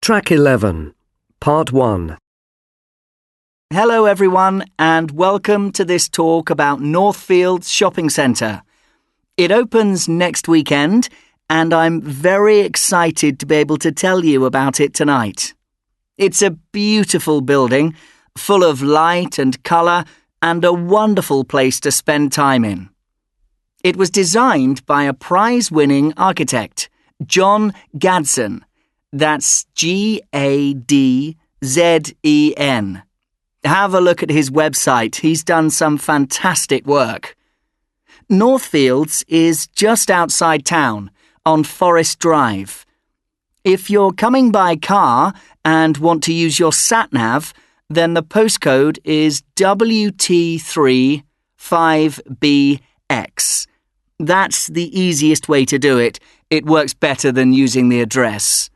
Track 11, Part 1. Hello everyone and welcome to this talk about Northfields Shopping Centre. It opens next weekend and I'm very excited to be able to tell you about it tonight. It's a beautiful building, full of light and colour and a wonderful place to spend time in. It was designed by a prize-winning architect, John Gadzen. That's Gadzen. Have a look at his website. He's done some fantastic work. Northfields is just outside town, on Forest Drive. If you're coming by car and want to use your sat-nav, then the postcode is WT35BX. That's the easiest way to do it. It works better than using the address.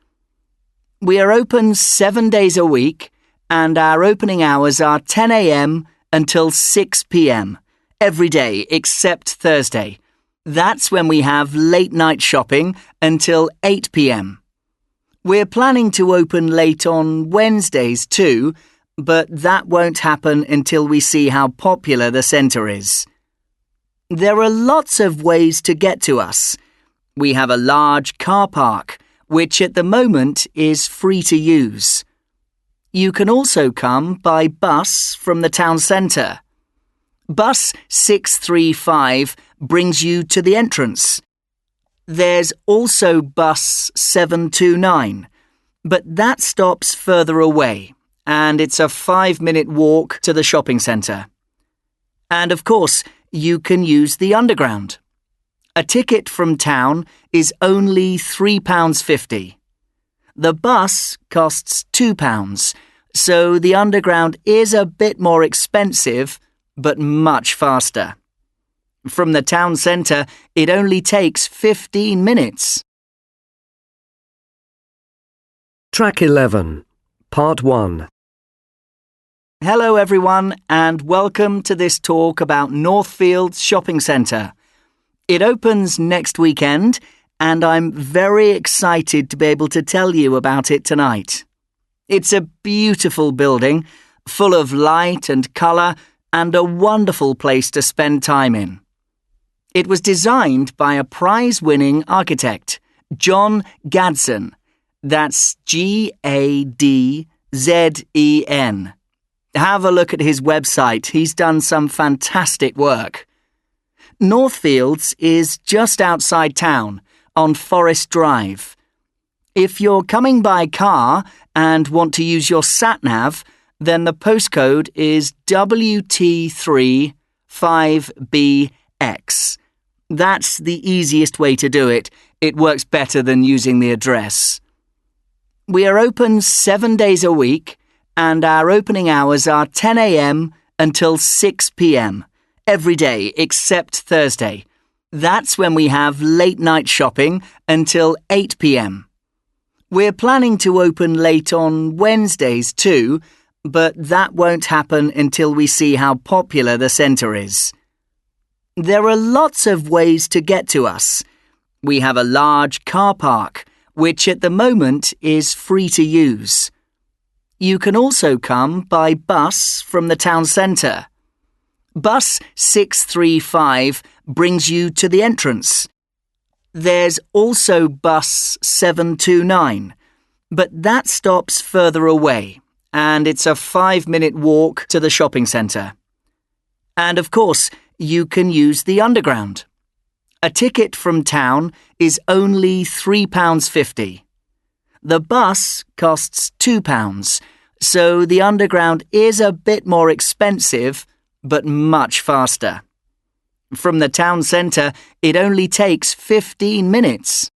We are open 7 days a week, and our opening hours are 10 a.m. until 6 p.m. every day except Thursday. That's when we have late-night shopping until 8 p.m. We're planning to open late on Wednesdays too, but that won't happen until we see how popular the centre is. There are lots of ways to get to us. We have a large car park, which at the moment is free to use. You can also come by bus from the town centre. Bus 635 brings you to the entrance. There's also bus 729, but that stops further away, and it's a 5-minute walk to the shopping centre. And of course, you can use the underground. A ticket from town is only £3.50. The bus costs £2, so the underground is a bit more expensive, but much faster. From the town centre, it only takes 15 minutes. Track 11, Part 1. Hello everyone and welcome to this talk about Northfields Shopping Centre. It opens next weekend and I'm very excited to be able to tell you about it tonight. It's a beautiful building, full of light and colour and a wonderful place to spend time in. It was designed by a prize-winning architect, John Gadzen. That's Gadzen. Have a look at his website. He's done some fantastic work. Northfields is just outside town, on Forest Drive. If you're coming by car and want to use your sat-nav, then the postcode is WT35BX. That's the easiest way to do it. It works better than using the address. We are open 7 days a week, and our opening hours are 10 a.m. until 6 p.m. every day except Thursday. That's when we have late-night shopping until 8 p.m. We're planning to open late on Wednesdays too, but that won't happen until we see how popular the centre is. There are lots of ways to get to us. We have a large car park, which at the moment is free to use. You can also come by bus from the town centre. Bus 635 brings you to the entrance. There's also bus 729, but that stops further away, and it's a 5-minute walk to the shopping centre. And of course, you can use the underground. A ticket from town is only £3.50. The bus costs £2, so the underground is a bit more expensive, but much faster. From the town centre, it only takes 15 minutes.